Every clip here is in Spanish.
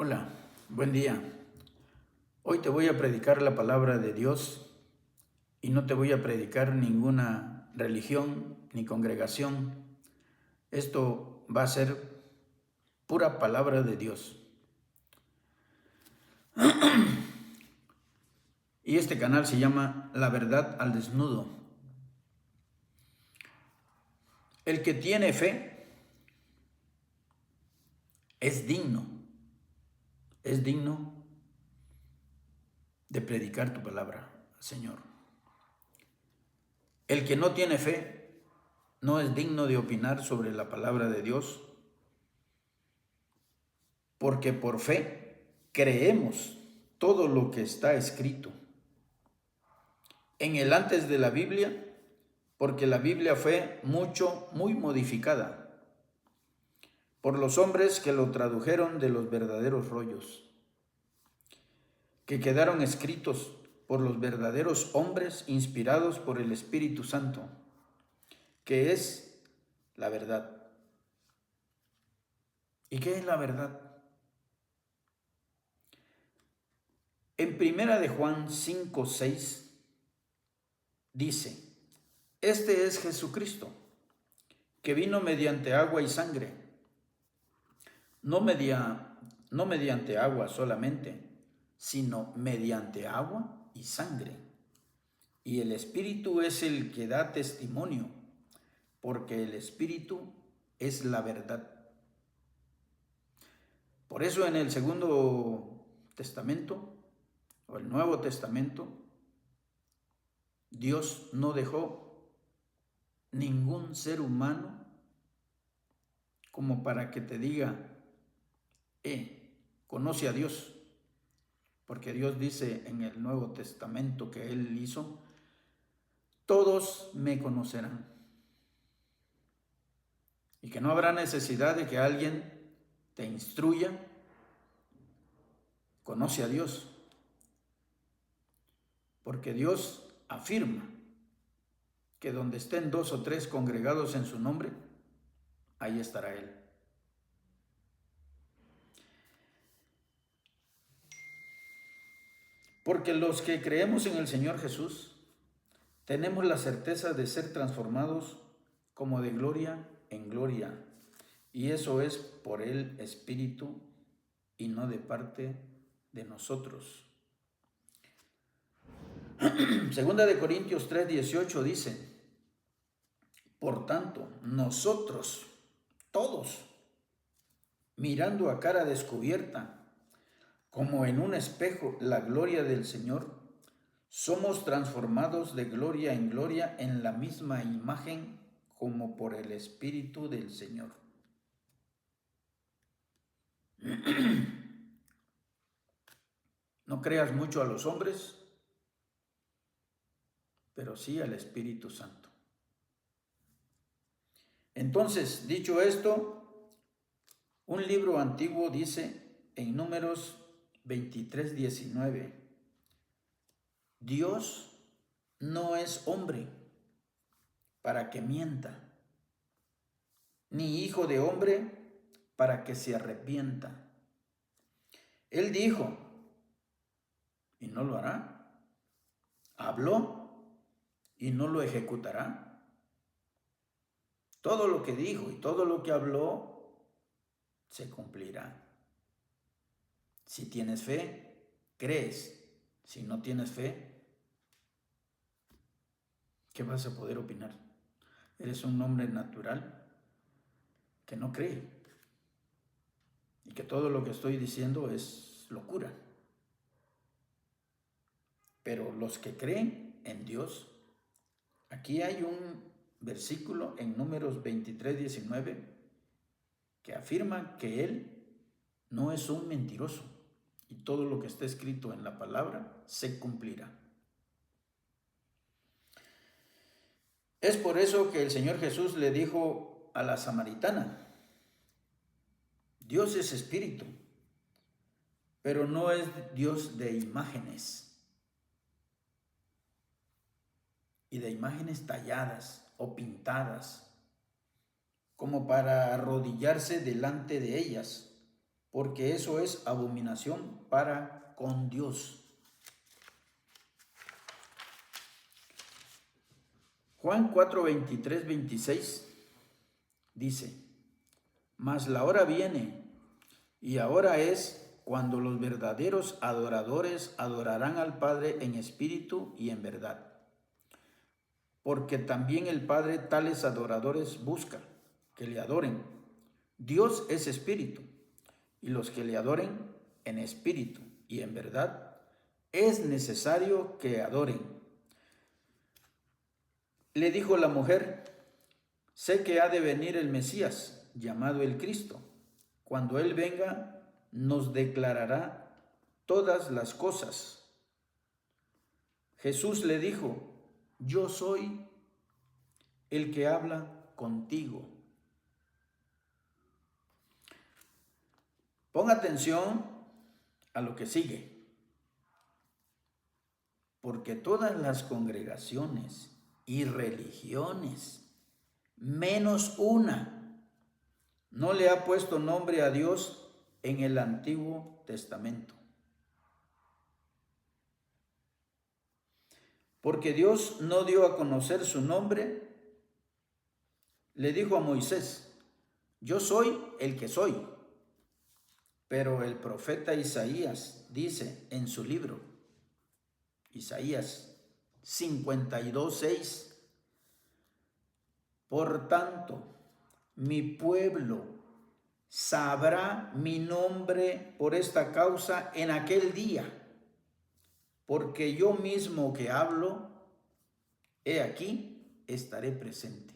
Hola, buen día. Hoy te voy a predicar la palabra de Dios y no te voy a predicar ninguna religión ni congregación. Esto va a ser pura palabra de Dios. Y este canal se llama La Verdad al Desnudo. El que tiene fe es digno de predicar tu palabra, Señor. El que no tiene fe no es digno de opinar sobre la palabra de Dios, porque por fe creemos todo lo que está escrito. En el antes de la Biblia, porque la Biblia fue muy modificada por los hombres que lo tradujeron de los verdaderos rollos, que quedaron escritos por los verdaderos hombres inspirados por el Espíritu Santo, que es la verdad. ¿Y qué es la verdad? En primera de Juan 5:6 dice: Este es Jesucristo, que vino mediante agua y sangre, no mediante agua solamente, sino mediante agua y sangre. Y el Espíritu es el que da testimonio, porque el Espíritu es la verdad. Por eso en el Segundo Testamento, o el Nuevo Testamento, Dios no dejó ningún ser humano como para que te diga, conoce a Dios, porque Dios dice en el Nuevo Testamento que Él hizo: todos me conocerán. Y que no habrá necesidad de que alguien te instruya. Conoce a Dios, porque Dios afirma que donde estén 2 o 3 congregados en su nombre, ahí estará Él. Porque los que creemos en el Señor Jesús, tenemos la certeza de ser transformados como de gloria en gloria. Y eso es por el Espíritu y no de parte de nosotros. Segunda de Corintios 3:18 dice: por tanto, nosotros, todos, mirando a cara descubierta, como en un espejo, la gloria del Señor, somos transformados de gloria en gloria en la misma imagen como por el Espíritu del Señor. No creas mucho a los hombres, pero sí al Espíritu Santo. Entonces, dicho esto, un libro antiguo dice en Números 23:19: Dios no es hombre para que mienta, ni hijo de hombre para que se arrepienta. Él dijo, y no lo hará. Habló, y no lo ejecutará. Todo lo que dijo y todo lo que habló se cumplirá. Si tienes fe, crees. Si no tienes fe, ¿qué vas a poder opinar? Eres un hombre natural que no cree y que todo lo que estoy diciendo es locura. Pero los que creen en Dios, aquí hay un versículo en Números 23:19 que afirma que Él no es un mentiroso y todo lo que está escrito en la palabra se cumplirá. Es por eso que el Señor Jesús le dijo a la samaritana: Dios es espíritu, pero no es Dios de imágenes y de imágenes talladas o pintadas como para arrodillarse delante de ellas, porque eso es abominación para con Dios. Juan 4, 23, 26 dice: mas la hora viene, y ahora es, cuando los verdaderos adoradores adorarán al Padre en espíritu y en verdad. Porque también el Padre tales adoradores busca, que le adoren. Dios es espíritu, y los que le adoren en espíritu y en verdad, es necesario que adoren. Le dijo la mujer: sé que ha de venir el Mesías, llamado el Cristo. Cuando Él venga, nos declarará todas las cosas. Jesús le dijo: yo soy el que habla contigo. Pon atención a lo que sigue, porque todas las congregaciones y religiones, menos una, no le ha puesto nombre a Dios en el Antiguo Testamento. Porque Dios no dio a conocer su nombre, le dijo a Moisés: yo soy el que soy. Pero el profeta Isaías dice en su libro, Isaías 52:6, por tanto, mi pueblo sabrá mi nombre por esta causa en aquel día, porque yo mismo que hablo, he aquí, estaré presente.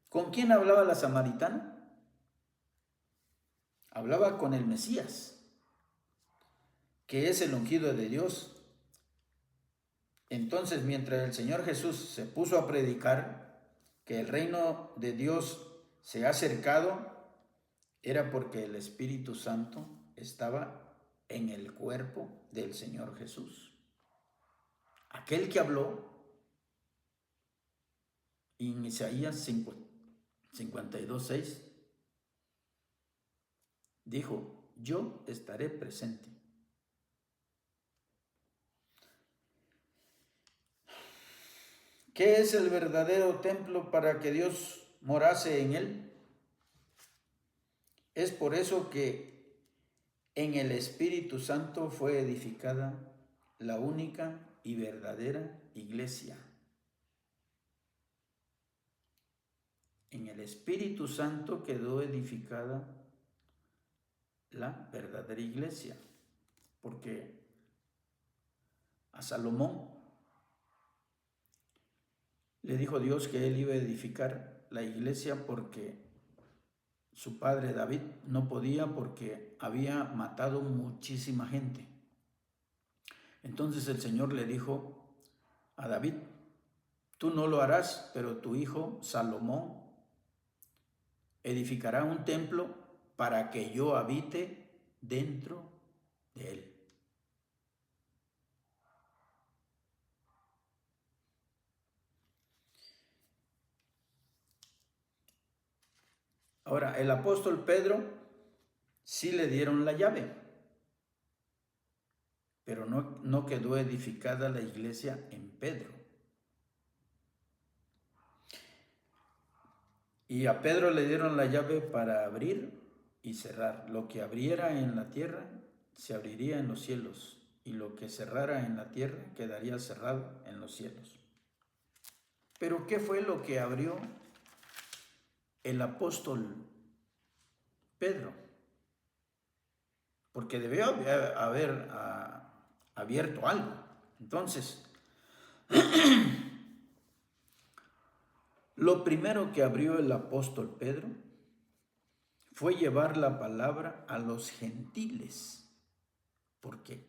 ¿Con quién hablaba la samaritana? Hablaba con el Mesías, que es el ungido de Dios. Entonces, mientras el Señor Jesús se puso a predicar que el reino de Dios se ha acercado, era porque el Espíritu Santo estaba en el cuerpo del Señor Jesús. Aquel que habló en Isaías 52:6 dijo: yo estaré presente. ¿Qué es el verdadero templo para que Dios morase en él? Es por eso que en el Espíritu Santo fue edificada la única y verdadera iglesia. En el Espíritu Santo quedó edificada la verdadera iglesia, porque a Salomón le dijo Dios que él iba a edificar la iglesia porque su padre David no podía, porque había matado muchísima gente. Entonces el Señor le dijo a David: tú no lo harás, pero tu hijo Salomón edificará un templo para que yo habite dentro de él. Ahora, el apóstol Pedro sí le dieron la llave, pero no quedó edificada la iglesia en Pedro. Y a Pedro le dieron la llave para abrir y cerrar. Lo que abriera en la tierra se abriría en los cielos, y lo que cerrara en la tierra quedaría cerrado en los cielos. Pero ¿qué fue lo que abrió el apóstol Pedro? Porque debió haber abierto algo. Entonces, lo primero que abrió el apóstol Pedro fue llevar la palabra a los gentiles, porque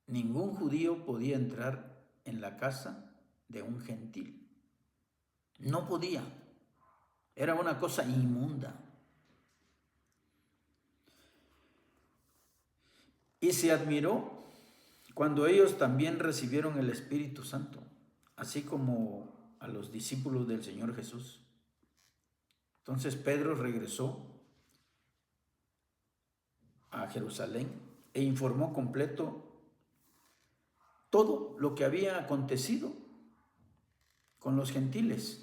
ningún judío podía entrar en la casa de un gentil. No podía. Era una cosa inmunda. Y se admiró cuando ellos también recibieron el Espíritu Santo, así como a los discípulos del Señor Jesús. Entonces Pedro regresó a Jerusalén e informó completo todo lo que había acontecido con los gentiles.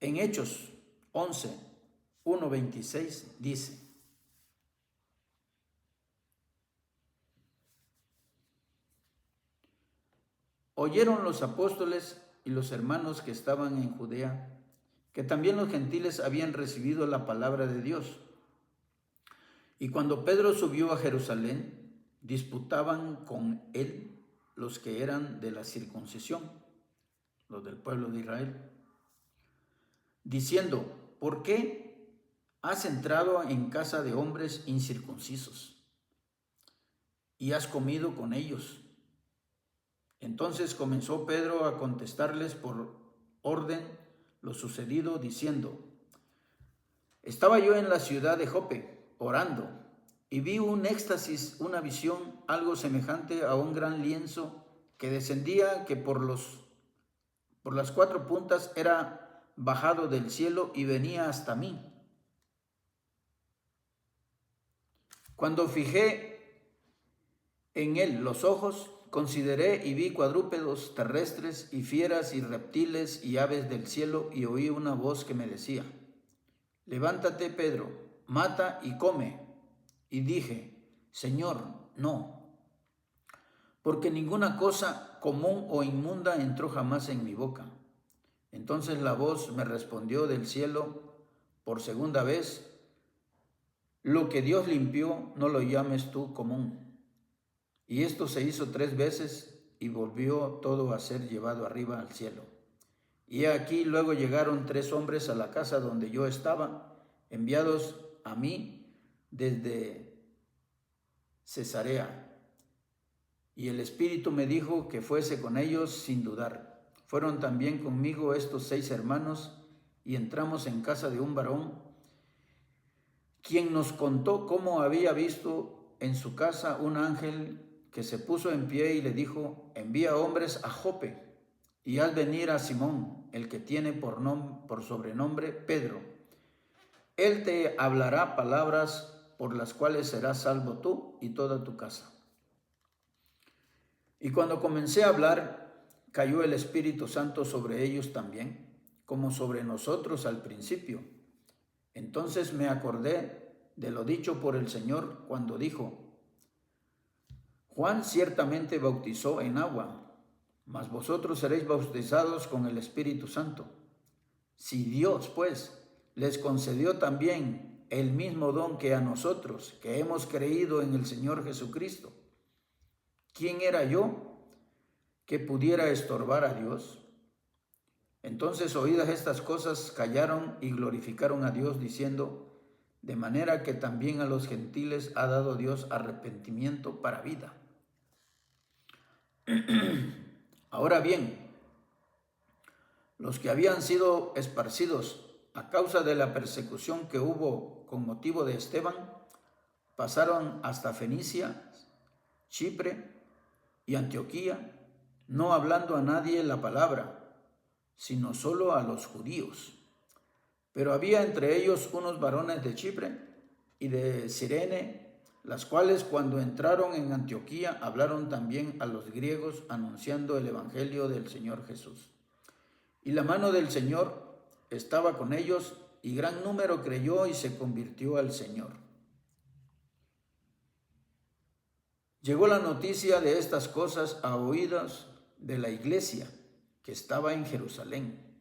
En Hechos 11, 1:26 dice: oyeron los apóstoles y los hermanos que estaban en Judea que también los gentiles habían recibido la palabra de Dios. Y cuando Pedro subió a Jerusalén, disputaban con él los que eran de la circuncisión, los del pueblo de Israel, diciendo: ¿por qué has entrado en casa de hombres incircuncisos y has comido con ellos? Entonces comenzó Pedro a contestarles por orden lo sucedido, diciendo: estaba yo en la ciudad de Jope orando, y vi un éxtasis, una visión, algo semejante a un gran lienzo que descendía, que por las cuatro puntas era bajado del cielo y venía hasta mí. Cuando fijé en él los ojos, consideré y vi cuadrúpedos terrestres y fieras y reptiles y aves del cielo, y oí una voz que me decía: levántate, Pedro, mata y come. Y dije: Señor, no, porque ninguna cosa común o inmunda entró jamás en mi boca. Entonces la voz me respondió del cielo por segunda vez: lo que Dios limpió, no lo llames tú común. Y esto se hizo 3 veces y volvió todo a ser llevado arriba al cielo. Y aquí luego llegaron 3 hombres a la casa donde yo estaba, enviados a mí desde Cesarea. Y el Espíritu me dijo que fuese con ellos sin dudar. Fueron también conmigo estos 6 hermanos, y entramos en casa de un varón, quien nos contó cómo había visto en su casa un ángel que se puso en pie y le dijo: envía hombres a Jope y haz venir a Simón, el que tiene por sobrenombre Pedro. Él te hablará palabras por las cuales serás salvo tú y toda tu casa. Y cuando comencé a hablar, cayó el Espíritu Santo sobre ellos también, como sobre nosotros al principio. Entonces me acordé de lo dicho por el Señor cuando dijo: Juan ciertamente bautizó en agua, mas vosotros seréis bautizados con el Espíritu Santo. Si Dios, pues, les concedió también el mismo don que a nosotros, que hemos creído en el Señor Jesucristo, ¿quién era yo que pudiera estorbar a Dios? Entonces, oídas estas cosas, callaron y glorificaron a Dios, diciendo: de manera que también a los gentiles ha dado Dios arrepentimiento para vida. Ahora bien, los que habían sido esparcidos a causa de la persecución que hubo con motivo de Esteban, pasaron hasta Fenicia, Chipre y Antioquía, no hablando a nadie la palabra, sino solo a los judíos. Pero había entre ellos unos varones de Chipre y de Cirene, las cuales cuando entraron en Antioquía hablaron también a los griegos, anunciando el evangelio del Señor Jesús. Y la mano del Señor estaba con ellos, y gran número creyó y se convirtió al Señor. Llegó la noticia de estas cosas a oídos de la iglesia que estaba en Jerusalén,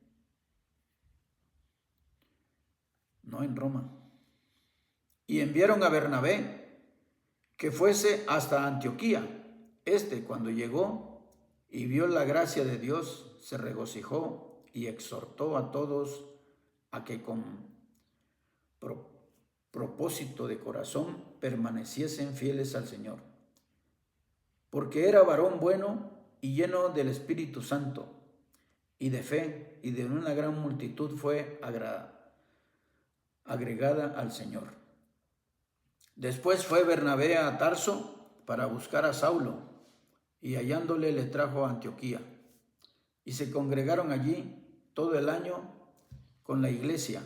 no en Roma. Y enviaron a Bernabé que fuese hasta Antioquía. Cuando llegó y vio la gracia de Dios, se regocijó y exhortó a todos a que con propósito de corazón permaneciesen fieles al Señor, porque era varón bueno y lleno del Espíritu Santo y de fe, y de una gran multitud fue agregada al Señor. Después fue Bernabé a Tarso para buscar a Saulo, y hallándole le trajo a Antioquía. Y se congregaron allí todo el año con la iglesia,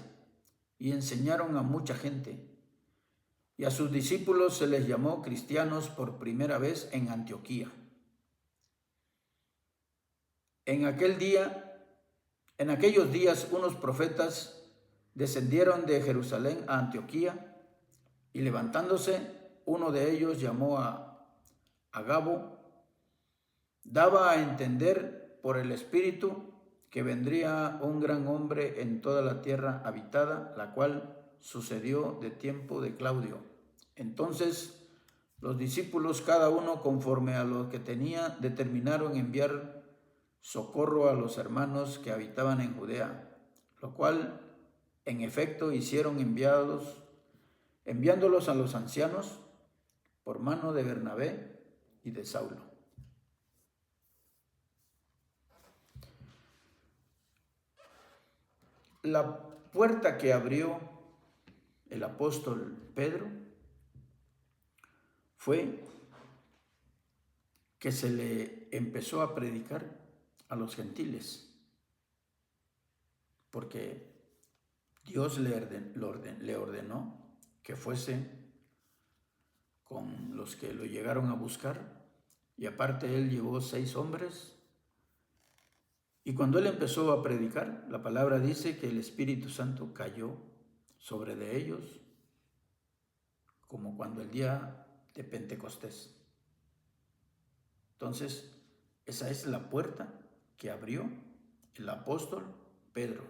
y enseñaron a mucha gente. y a sus discípulos se les llamó cristianos por primera vez en Antioquía. En aquellos días, unos profetas descendieron de Jerusalén a Antioquía, y levantándose, uno de ellos llamó a Agabo, daba a entender por el Espíritu que vendría un gran hombre en toda la tierra habitada, la cual sucedió de tiempo de Claudio. Entonces los discípulos, cada uno conforme a lo que tenía, determinaron enviar socorro a los hermanos que habitaban en Judea, lo cual en efecto hicieron, enviándolos a los ancianos por mano de Bernabé y de Saulo. La puerta que abrió el apóstol Pedro fue que se le empezó a predicar a los gentiles, porque Dios le ordenó que fuese con los que lo llegaron a buscar, y aparte él llevó 6 hombres. Y cuando él empezó a predicar, la palabra dice que el Espíritu Santo cayó sobre de ellos, como cuando el día de Pentecostés. Entonces, esa es la puerta que abrió el apóstol Pedro.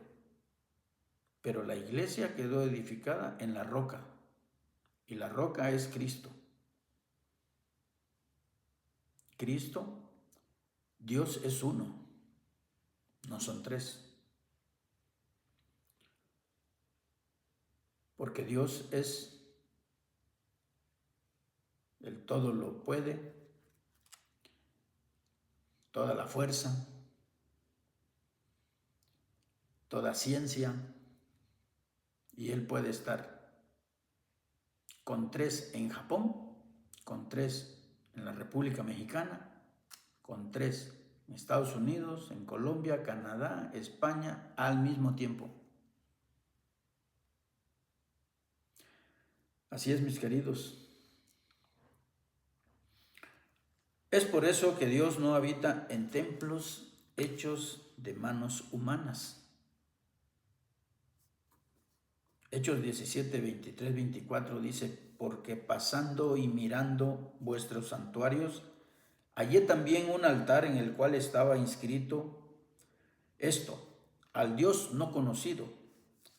Pero la iglesia quedó edificada en la roca, y la roca es Cristo. Cristo, Dios es uno, no son 3. Porque Dios es el todo lo puede, toda la fuerza, toda ciencia, y Él puede estar con 3 en Japón, con 3 en la República Mexicana, con 3 en Estados Unidos, en Colombia, Canadá, España, al mismo tiempo. Así es, mis queridos. Es por eso que Dios no habita en templos hechos de manos humanas. Hechos 17, 23, 24 dice: porque pasando y mirando vuestros santuarios, hallé también un altar en el cual estaba inscrito esto: al Dios no conocido,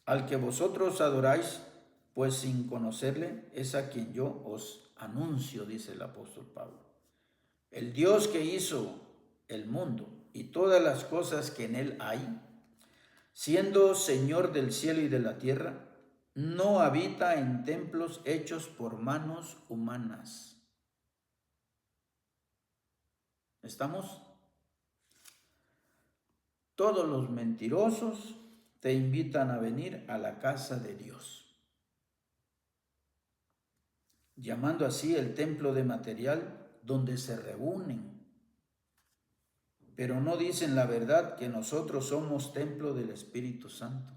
al que vosotros adoráis, pues sin conocerle es a quien yo os anuncio, dice el apóstol Pablo. El Dios que hizo el mundo y todas las cosas que en él hay, siendo Señor del cielo y de la tierra, no habita en templos hechos por manos humanas. ¿Estamos? Todos los mentirosos te invitan a venir a la casa de Dios, llamando así el templo de material donde se reúnen, pero no dicen la verdad, que nosotros somos templo del Espíritu Santo.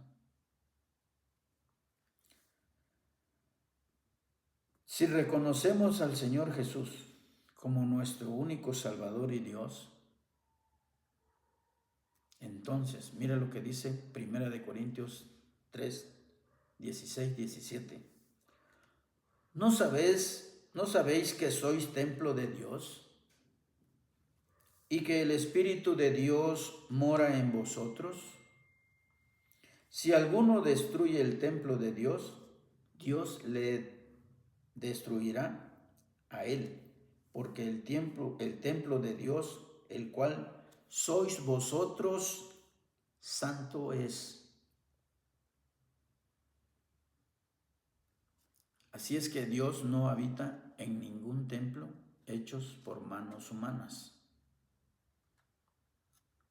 Si reconocemos al Señor Jesús como nuestro único Salvador y Dios, entonces, mira lo que dice 1 Corintios 3, 16, 17. ¿No sabéis que sois templo de Dios y que el Espíritu de Dios mora en vosotros? Si alguno destruye el templo de Dios, Dios le destruirá a él, porque el templo de Dios, el cual sois vosotros, santo es. Así es que Dios no habita en ningún templo hechos por manos humanas.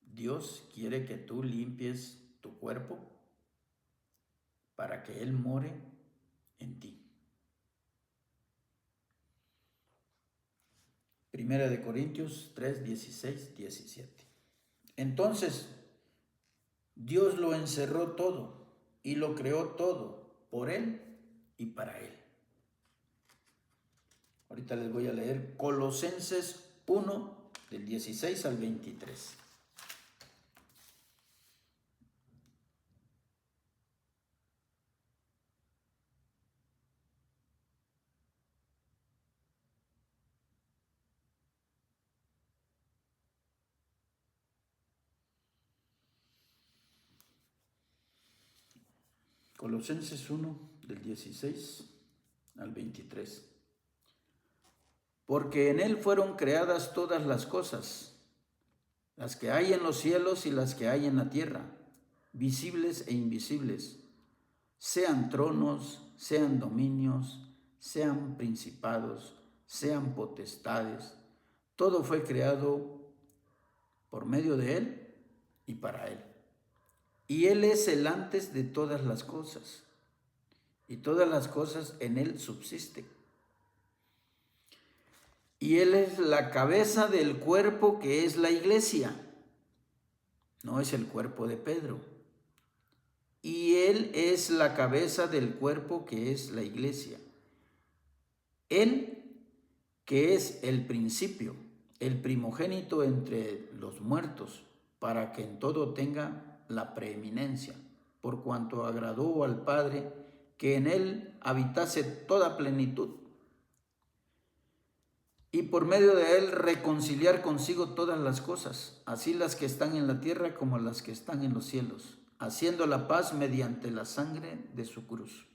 Dios quiere que tú limpies tu cuerpo para que Él more en ti. 1 Corintios 3, 16, 17. Entonces, Dios lo encerró todo y lo creó todo por Él y para Él. Ahorita les voy a leer Colosenses 1, del 16 al 23. Colosenses 1, del 16 al 23. Porque en Él fueron creadas todas las cosas, las que hay en los cielos y las que hay en la tierra, visibles e invisibles, sean tronos, sean dominios, sean principados, sean potestades. Todo fue creado por medio de Él y para Él. Y Él es el antes de todas las cosas, y todas las cosas en Él subsisten. Y Él es la cabeza del cuerpo que es la iglesia. No es el cuerpo de Pedro. Y Él es la cabeza del cuerpo que es la iglesia. Él, que es el principio, el primogénito entre los muertos, para que en todo tenga la preeminencia, por cuanto agradó al Padre que en Él habitase toda plenitud, y por medio de Él reconciliar consigo todas las cosas, así las que están en la tierra como las que están en los cielos, haciendo la paz mediante la sangre de su cruz.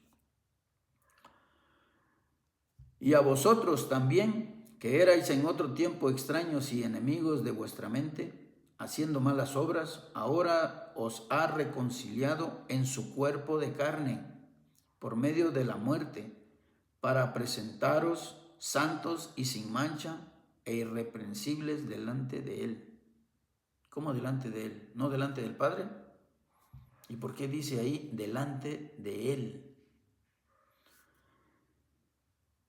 Y a vosotros también, que erais en otro tiempo extraños y enemigos de vuestra mente, haciendo malas obras, ahora os ha reconciliado en su cuerpo de carne, por medio de la muerte, para presentaros santos y sin mancha e irreprensibles delante de Él. ¿Cómo delante de Él? ¿No delante del Padre? ¿Y por qué dice ahí delante de Él?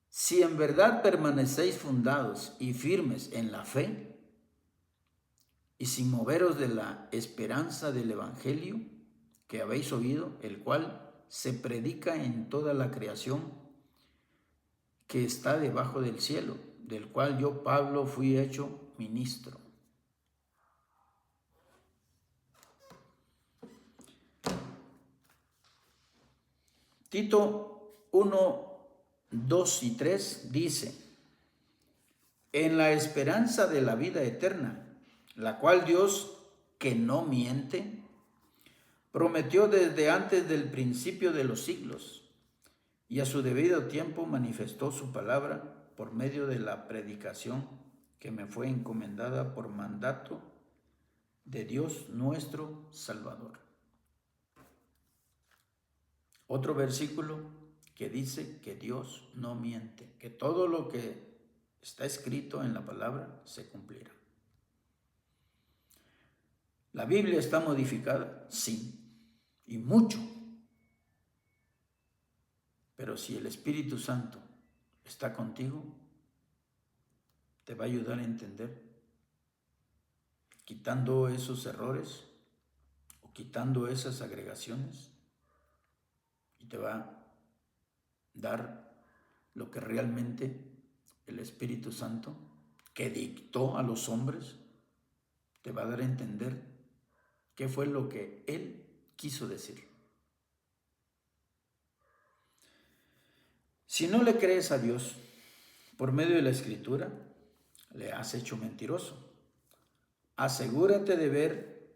Si en verdad permanecéis fundados y firmes en la fe, y sin moveros de la esperanza del Evangelio que habéis oído, el cual se predica en toda la creación que está debajo del cielo, del cual yo, Pablo, fui hecho ministro. Tito 1, 2 y 3 dice: en la esperanza de la vida eterna, la cual Dios, que no miente, prometió desde antes del principio de los siglos, y a su debido tiempo manifestó su palabra por medio de la predicación que me fue encomendada por mandato de Dios nuestro Salvador. Otro versículo que dice que Dios no miente, que todo lo que está escrito en la palabra se cumplirá. ¿La Biblia está modificada? Sí, y mucho. Pero si el Espíritu Santo está contigo, te va a ayudar a entender, quitando esos errores o quitando esas agregaciones, y te va a dar lo que realmente el Espíritu Santo, que dictó a los hombres, te va a dar a entender qué fue lo que Él quiso decir. Si no le crees a Dios por medio de la Escritura, le has hecho mentiroso. Asegúrate de ver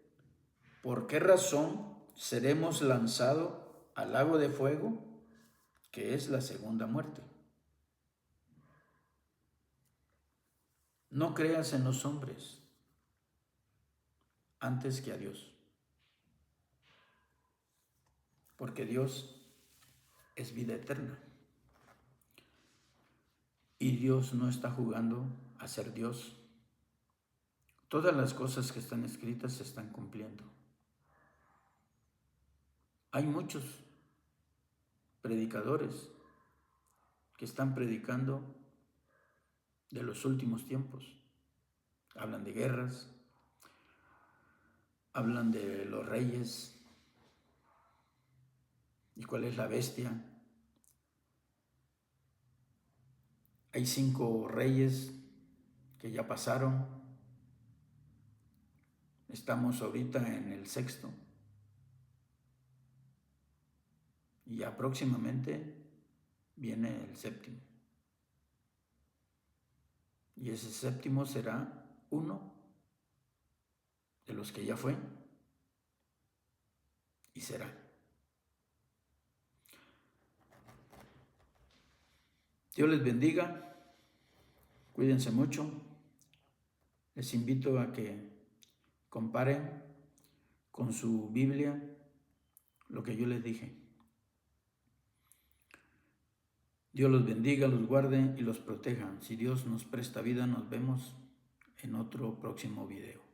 por qué razón seremos lanzados al lago de fuego, que es la segunda muerte. No creas en los hombres antes que a Dios, porque Dios es vida eterna. Y Dios no está jugando a ser Dios. Todas las cosas que están escritas se están cumpliendo. Hay muchos predicadores que están predicando de los últimos tiempos. Hablan de guerras, hablan de los reyes y cuál es la bestia. Hay 5 reyes que ya pasaron. Estamos ahorita en el 6º. Y ya próximamente viene el 7º. Y ese 7º será uno de los que ya fue y será. Dios les bendiga, cuídense mucho. Les invito a que comparen con su Biblia lo que yo les dije. Dios los bendiga, los guarde y los proteja. Si Dios nos presta vida, nos vemos en otro próximo video.